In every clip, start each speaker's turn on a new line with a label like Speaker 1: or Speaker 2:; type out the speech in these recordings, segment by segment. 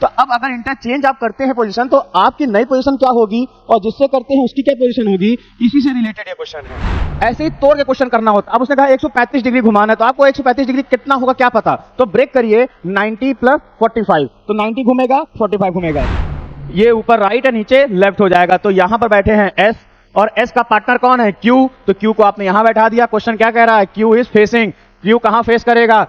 Speaker 1: तो अब अगर इंटरचेंज आप करते हैं पोजीशन तो आपकी नई पोजीशन क्या होगी और जिससे करते हैं उसकी क्या पोजीशन होगी, इसी से रिलेटेड ये क्वेश्चन है। ऐसे ही तोड़ के क्वेश्चन करना होता। अब उसने कहा 135 डिग्री घुमाना है, तो आपको 135 डिग्री कितना होगा क्या पता, तो ब्रेक करिए 90 प्लस 45, तो 90 घूमेगा 45 घूमेगा, ये ऊपर राइट है नीचे लेफ्ट हो जाएगा। तो यहां पर बैठे हैं एस और एस का पार्टनर कौन है, क्यू, तो क्यू को आपने यहां बैठा दिया। क्वेश्चन क्या कह रहा है, क्यू इज फेसिंग, क्यू कहां फेस करेगा।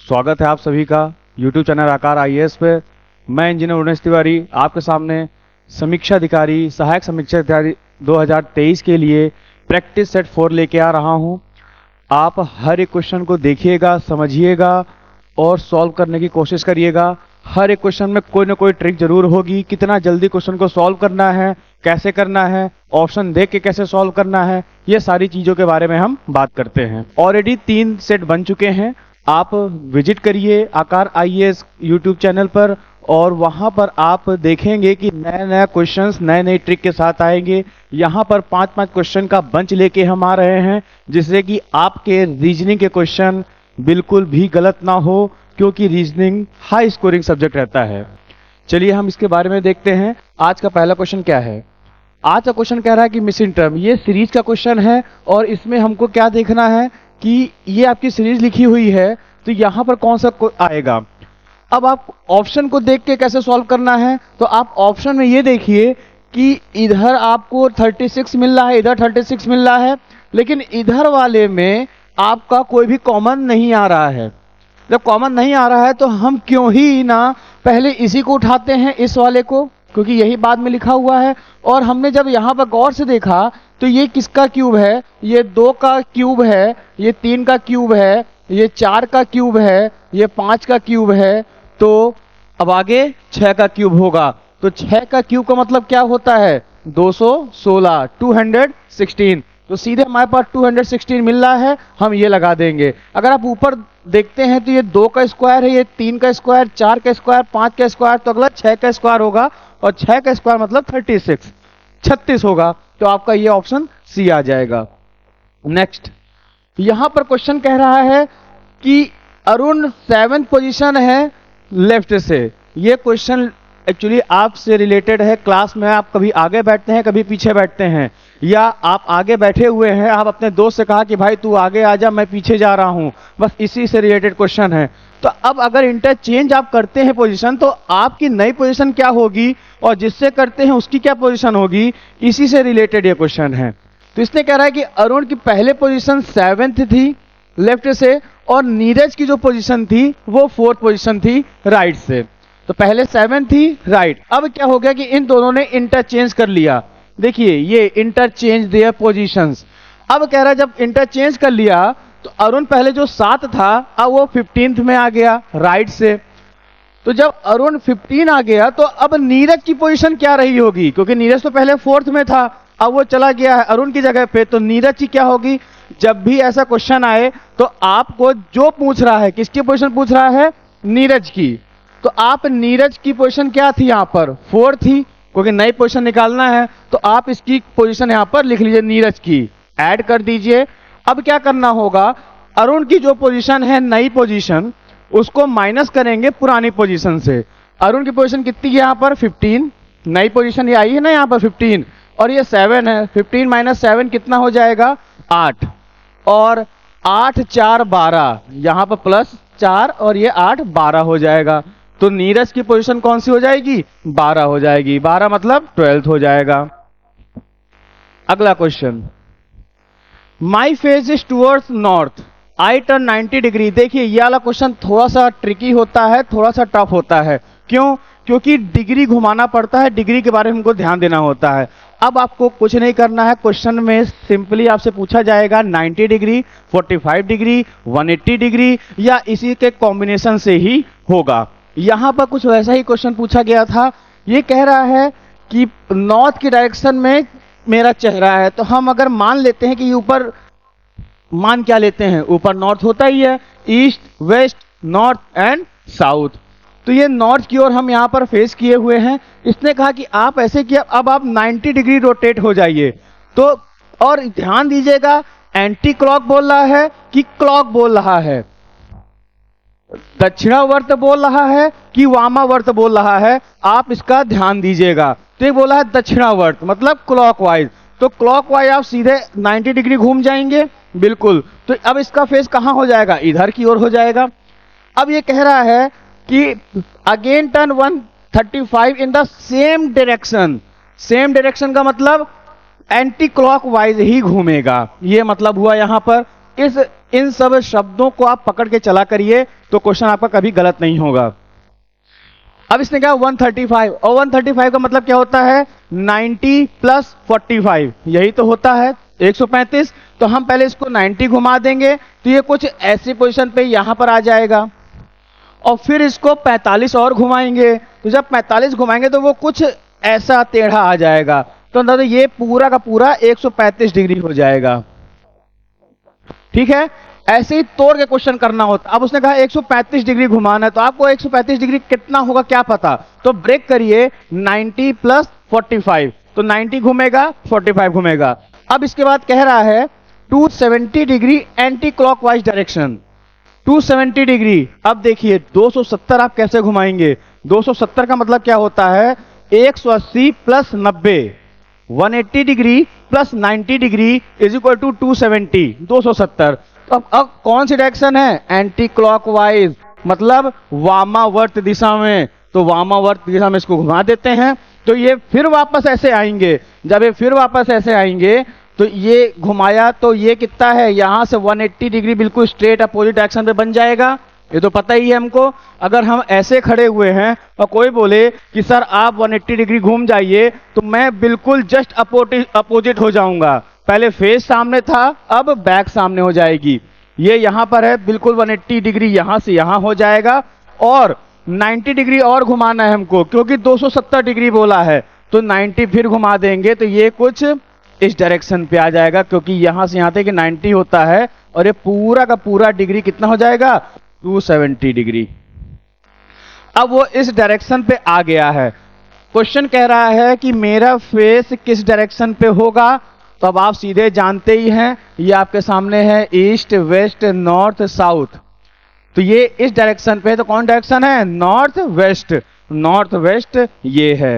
Speaker 1: स्वागत है आप सभी का YouTube चैनल आकार IAS पे। मैं इंजीनियर उमेश तिवारी आपके सामने समीक्षा अधिकारी, सहायक समीक्षा अधिकारी 2023 के लिए प्रैक्टिस सेट 4 लेके आ रहा हूं। आप हर एक क्वेश्चन को देखिएगा, समझिएगा और सॉल्व करने की कोशिश करिएगा। हर एक क्वेश्चन में कोई ना कोई ट्रिक जरूर होगी। कितना जल्दी क्वेश्चन को सॉल्व करना है, कैसे करना है, ऑप्शन देख के कैसे सॉल्व करना है, ये सारी चीजों के बारे में हम बात करते हैं। ऑलरेडी 3 सेट बन चुके हैं। आप विजिट करिए आकार IAS YouTube चैनल पर और वहां पर आप देखेंगे कि नया नया क्वेश्चंस नए नए ट्रिक के साथ आएंगे। यहां पर 5-5 क्वेश्चन का बंच लेके हम आ रहे हैं, जिससे कि आपके रीजनिंग के क्वेश्चन बिल्कुल भी गलत ना हो, क्योंकि रीजनिंग हाई स्कोरिंग सब्जेक्ट रहता है। चलिए हम इसके बारे में देखते हैं। आज का पहला क्वेश्चन क्या है। आज का क्वेश्चन कह रहा है कि मिसिंग टर्म, ये सीरीज का क्वेश्चन है और इसमें हमको क्या देखना है कि ये आपकी सीरीज लिखी हुई है, तो यहां पर कौन सा आएगा। अब आप ऑप्शन को देख के कैसे सॉल्व करना है, तो आप ऑप्शन में ये देखिए कि इधर आपको 36 मिल रहा है, इधर 36 मिल रहा है, लेकिन इधर वाले में आपका कोई भी कॉमन नहीं आ रहा है। जब कॉमन नहीं आ रहा है तो हम क्यों ही ना पहले इसी को उठाते हैं, इस वाले को, क्योंकि यही बाद में लिखा हुआ है। और हमने जब यहां पर गौर से देखा तो ये किसका क्यूब है, ये 2 का क्यूब है, ये 3 का क्यूब है, ये 4 का क्यूब है, ये 5 का क्यूब है, तो अब आगे 6 का क्यूब होगा। तो 6 का क्यूब का मतलब क्या होता है, 216, 216। तो सीधे हमारे पास 216 मिल रहा है, हम ये लगा देंगे। अगर आप ऊपर देखते हैं तो ये 2 का स्क्वायर है, ये 3 का स्क्वायर, 4 का स्क्वायर, 5 का स्क्वायर, तो अगला 6 का स्क्वायर होगा और 6 का स्क्वायर मतलब 36 होगा। तो आपका ये ऑप्शन सी आ जाएगा। नेक्स्ट, यहां पर क्वेश्चन कह रहा है कि अरुण 7th पोजीशन है लेफ्ट से। ये क्वेश्चन एक्चुअली आपसे रिलेटेड है। क्लास में आप कभी आगे बैठते हैं, कभी पीछे बैठते हैं, या आप आगे बैठे हुए हैं, आप अपने दोस्त से कहा कि भाई तू आगे आ जा, मैं पीछे जा रहा हूं, बस इसी से रिलेटेड क्वेश्चन है। तो अब अगर इंटरचेंज आप करते हैं पोजीशन तो आपकी नई पोजीशन क्या होगी और जिससे करते हैं उसकी क्या पोजीशन होगी, इसी से रिलेटेड ये क्वेश्चन है। तो इसने कह रहा है कि अरुण की पहले पोजीशन 7th थी लेफ्ट से और नीरज की जो पोजीशन थी वो 4th पोजीशन थी राइट से। तो पहले 7 थी राइट। अब क्या हो गया कि इन दोनों ने इंटरचेंज कर लिया। देखिए ये इंटरचेंज देयर पोजीशंस। अब कह रहा है जब इंटरचेंज कर लिया तो अरुण पहले जो 7 था अब वो 15th में आ गया राइट से। तो जब अरुण 15 आ गया तो अब नीरज की पोजीशन क्या रही होगी, क्योंकि नीरज तो पहले 4th में था, अब वो चला गया है अरुण की जगह पे, तो नीरज की क्या होगी। जब भी ऐसा क्वेश्चन आए तो आपको जो पूछ रहा है, किसकी पोजीशन पूछ रहा है, नीरज की, तो आप नीरज की पोजीशन क्या थी, यहां पर 4 थी, क्योंकि नई पोजीशन निकालना है तो आप इसकी पोजीशन यहां पर लिख लीजिए, नीरज की ऐड कर दीजिए। अब क्या करना होगा, अरुण की जो पोजीशन है नई पोजीशन, उसको माइनस करेंगे पुरानी पोजीशन से। अरुण की पोजीशन कितनी है यहां पर 15, नई पोजीशन ये आई है ना यहां पर 15, और ये 7 है। 15 माइनस 7 कितना हो जाएगा 8, और 8 4 12, यहां पर प्लस 4 और ये 8 12 हो जाएगा। तो नीरज की पोजीशन कौन सी हो जाएगी, 12 हो जाएगी। 12 मतलब 12th हो जाएगा। अगला question, my face is towards north, I turn 90 degree. देखिए ये वाला क्वेश्चन थोड़ा सा ट्रिकी होता है, थोड़ा सा टफ होता है। क्यों, क्योंकि डिग्री घुमाना पड़ता है, डिग्री के बारे में हमको ध्यान देना होता है। अब आपको कुछ नहीं करना है, क्वेश्चन में सिंपली आपसे पूछा जाएगा 90 डिग्री, 45 डिग्री, 180 डिग्री, या इसी के कॉम्बिनेशन से ही होगा। यहां पर कुछ वैसा ही क्वेश्चन पूछा गया था। ये कह रहा है कि नॉर्थ की डायरेक्शन में मेरा चेहरा है, तो हम अगर मान लेते हैं कि ऊपर, मान क्या लेते हैं, ऊपर नॉर्थ होता ही है, east west north and south. तो ये नॉर्थ की ओर हम यहां पर फेस किए हुए हैं। इसने कहा कि आप ऐसे किया, अब आप 90 डिग्री रोटेट हो जाइए। तो और ध्यान दीजिएगा एंटी क्लॉक बोल रहा है कि क्लॉक बोल रहा है, दक्षिणावर्त बोल रहा है कि वामावर्त बोल रहा है, आप इसका ध्यान दीजिएगा। तो ये बोला है दक्षिणावर्त मतलब क्लॉकवाइज, तो क्लॉकवाइज आप सीधे 90 डिग्री घूम जाएंगे, बिल्कुल। तो अब इसका फेस कहां हो जाएगा, इधर की ओर हो जाएगा। अब ये कह रहा है कि again turn 135 in the same direction. Same direction का मतलब एंटी क्लॉकवाइज ही घूमेगा, ये मतलब हुआ यहां पर। इन सब शब्दों को आप पकड़ के चला करिए तो क्वेश्चन आपका कभी गलत नहीं होगा। अब इसने कहा 135, और 135 का मतलब क्या होता है, 90 प्लस 45, यही तो होता है 135। तो हम पहले इसको 90 घुमा देंगे तो ये कुछ ऐसी पोजीशन पे यहां पर आ जाएगा, और फिर इसको 45 और घुमाएंगे, तो जब 45 घुमाएंगे तो वो कुछ ऐसा टेढ़ा आ जाएगा, तो ये पूरा का पूरा 135 डिग्री हो जाएगा। ठीक है, ऐसे ही तोड़ के क्वेश्चन करना होता। अब उसने कहा 135 डिग्री घुमाना है, तो आपको 135 डिग्री कितना होगा क्या पता, तो ब्रेक करिए 90 प्लस 45, तो 90 घूमेगा 45 घूमेगा। अब इसके बाद कह रहा है 270 degree anti clockwise direction, 270 degree. अब देखिए 270 आप कैसे घुमाएंगे, 270 का मतलब क्या होता है, 180 plus 90, 180 degree plus 90 degree is equal to 270, 270। तो अब कौन सी डायरेक्शन है, एंटी क्लॉकवाइज मतलब वामावर्त दिशा में, तो वामावर्त दिशा में इसको घुमा देते हैं, तो ये फिर वापस ऐसे आएंगे। जब ये फिर वापस ऐसे आएंगे तो ये घुमाया तो ये कितना है, यहां से 180 डिग्री बिल्कुल स्ट्रेट अपोजिट डायरेक्शन पे बन जाएगा, ये तो पता ही है हमको। अगर हम ऐसे खड़े हुए हैं और कोई बोले कि सर आप 180 डिग्री घूम जाइए, तो मैं बिल्कुल जस्ट अपोजिट हो जाऊंगा। पहले फेस सामने था, अब बैक सामने हो जाएगी। ये यहां पर है, बिल्कुल 180 डिग्री यहां से यहां हो जाएगा, और 90 डिग्री और घुमाना है हमको, क्योंकि 270 डिग्री बोला है, तो 90 फिर घुमा देंगे तो ये कुछ इस डायरेक्शन पे आ जाएगा, क्योंकि यहां से यहां तक 90 होता है, और ये पूरा का पूरा डिग्री कितना हो जाएगा, 270 डिग्री। अब वो इस डायरेक्शन पे आ गया है। क्वेश्चन कह रहा है कि मेरा फेस किस डायरेक्शन पे होगा, तो अब आप सीधे जानते ही हैं, ये आपके सामने है ईस्ट वेस्ट नॉर्थ साउथ, तो ये इस डायरेक्शन पे है, तो कौन डायरेक्शन है, नॉर्थ वेस्ट। नॉर्थ वेस्ट ये है,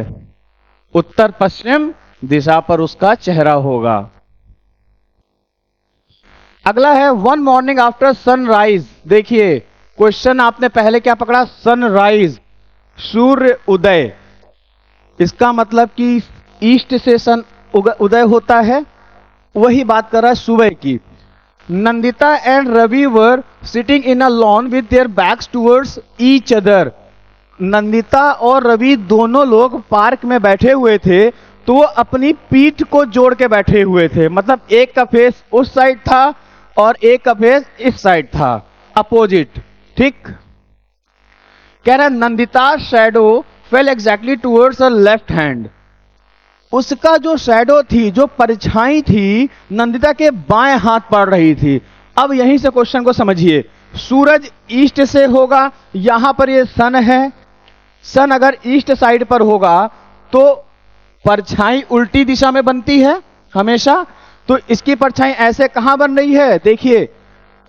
Speaker 1: उत्तर पश्चिम दिशा पर उसका चेहरा होगा। अगला है वन मॉर्निंग आफ्टर सनराइज। देखिए क्वेश्चन आपने पहले क्या पकड़ा, सनराइज सूर्य उदय, इसका मतलब कि ईस्ट से सन उदय होता है, वही बात कर रहा है सुबह की। Nandita and Ravi were sitting in a lawn with their backs towards each other. Nandita और रवि दोनों लोग पार्क में बैठे हुए थे, तो वो अपनी पीठ को जोड़ के बैठे हुए थे, मतलब एक का फेस उस साइड था और एक का फेस इस साइड था, अपोजिट। ठीक, कह रहा है Nandita shadow fail exactly towards a left hand. उसका जो शैडो थी, जो परछाई थी, नंदिता के बाएं हाथ पड़ रही थी। अब यहीं से क्वेश्चन को समझिए, सूरज ईस्ट से होगा, यहां पर ये सन है, सन अगर ईस्ट साइड पर होगा तो परछाई उल्टी दिशा में बनती है हमेशा, तो इसकी परछाई ऐसे कहां बन रही है, देखिए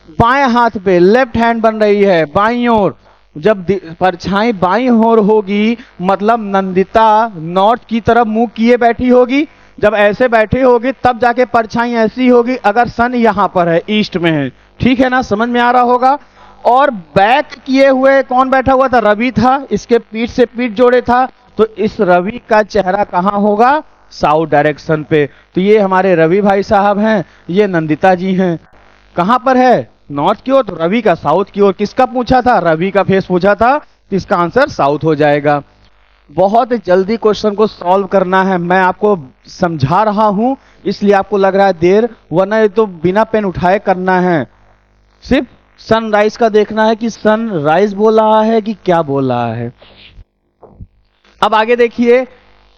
Speaker 1: बाएं हाथ पे, लेफ्ट हैंड बन रही है, बाईं ओर। जब परछाई बाईं ओर होगी मतलब नंदिता नॉर्थ की तरफ मुंह किए बैठी होगी, जब ऐसे बैठी होगी तब जाके परछाई ऐसी होगी, अगर सन यहां पर है, ईस्ट में है। ठीक है ना, समझ में आ रहा होगा। और बैक किए हुए कौन बैठा हुआ था, रवि था, इसके पीठ से पीठ जोड़े था, तो इस रवि का चेहरा कहां होगा, साउथ डायरेक्शन पे। तो ये हमारे रवि भाई साहब हैं, ये नंदिता जी हैं, कहां पर है, नॉर्थ की ओर, तो रवि का साउथ की ओर। किसका पूछा था, रवि का फेस पूछा था, तो इसका आंसर साउथ हो जाएगा। बहुत जल्दी क्वेश्चन को सॉल्व करना है, मैं आपको समझा रहा हूं इसलिए आपको लग रहा है देर, वरना ये तो बिना पेन उठाए करना है। सिर्फ सनराइज का देखना है कि सनराइज बोल रहा है कि क्या बोल रहा है। अब आगे देखिए,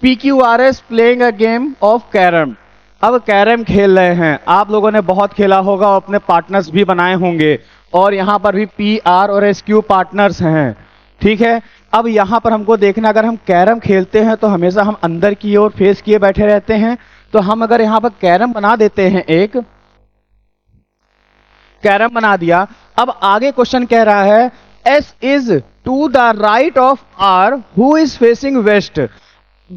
Speaker 1: PQRS playing a game of carrom. अब कैरम खेल रहे हैं, आप लोगों ने बहुत खेला होगा और अपने पार्टनर्स भी बनाए होंगे, और यहां पर भी PR और SQ पार्टनर्स हैं। ठीक है, अब यहां पर हमको देखना, अगर हम कैरम खेलते हैं तो हमेशा हम अंदर की ओर फेस किए बैठे रहते हैं, तो हम अगर यहां पर कैरम बना देते हैं एक, कैरम बना दिया। अब आगे क्वेश्चन कह रहा है S is to the right of R who is facing west.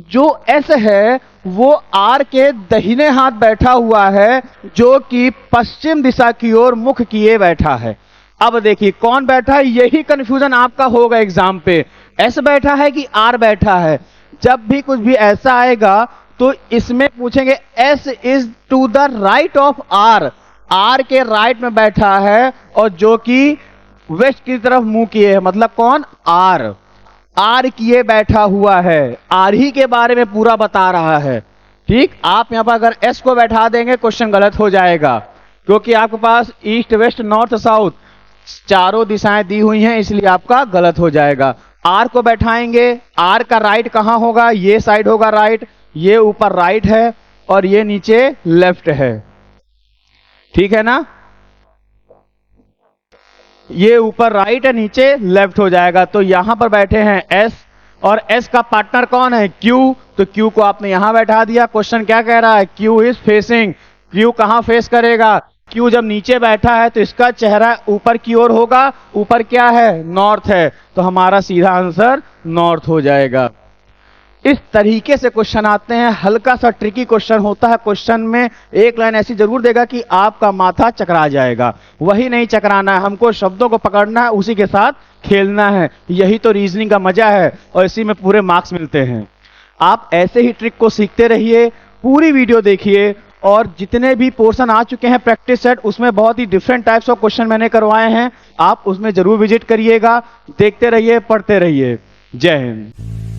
Speaker 1: जो एस है वो आर के दाहिने हाथ बैठा हुआ है जो कि पश्चिम दिशा की ओर मुख किए बैठा है। अब देखिए कौन बैठा है, यही कंफ्यूजन आपका होगा एग्जाम पे, एस बैठा है कि आर बैठा है। जब भी कुछ भी ऐसा आएगा तो इसमें पूछेंगे S is to the right of R, R के राइट में बैठा है और जो कि वेस्ट की तरफ मुंह किए है, मतलब कौन, आर, आर किए बैठा हुआ है, आर ही के बारे में पूरा बता रहा है। ठीक, आप यहां पर अगर एस को बैठा देंगे क्वेश्चन गलत हो जाएगा, क्योंकि आपके पास ईस्ट वेस्ट नॉर्थ साउथ चारों दिशाएं दी हुई हैं, इसलिए आपका गलत हो जाएगा। आर को बैठाएंगे, आर का राइट कहां होगा, ये साइड होगा राइट, ये ऊपर राइट है और ये नीचे लेफ्ट है। ठीक है ना, ये ऊपर राइट है नीचे लेफ्ट हो जाएगा। तो यहां पर बैठे हैं एस और एस का पार्टनर कौन है, क्यू, तो क्यू को आपने यहां बैठा दिया। क्वेश्चन क्या कह रहा है, क्यू इज फेसिंग, क्यू कहां फेस करेगा, क्यू जब नीचे बैठा है तो इसका चेहरा ऊपर की ओर होगा, ऊपर क्या है, नॉर्थ है, तो हमारा सीधा आंसर नॉर्थ हो जाएगा। इस तरीके से क्वेश्चन आते हैं, हल्का सा ट्रिकी क्वेश्चन होता है। क्वेश्चन में एक लाइन ऐसी जरूर देगा कि आपका माथा चकरा जाएगा, वही नहीं चकराना है, हमको शब्दों को पकड़ना है, उसी के साथ खेलना है। यही तो रीजनिंग का मजा है और इसी में पूरे मार्क्स मिलते हैं। आप ऐसे ही ट्रिक को सीखते रहिए, पूरी वीडियो देखिए और जितने भी पोर्शन आ चुके हैं प्रैक्टिस सेट, उसमें बहुत ही डिफरेंट टाइप्स ऑफ क्वेश्चन मैंने करवाए हैं, आप उसमें जरूर विजिट करिएगा, देखते रहिए, पढ़ते रहिए। जय हिंद।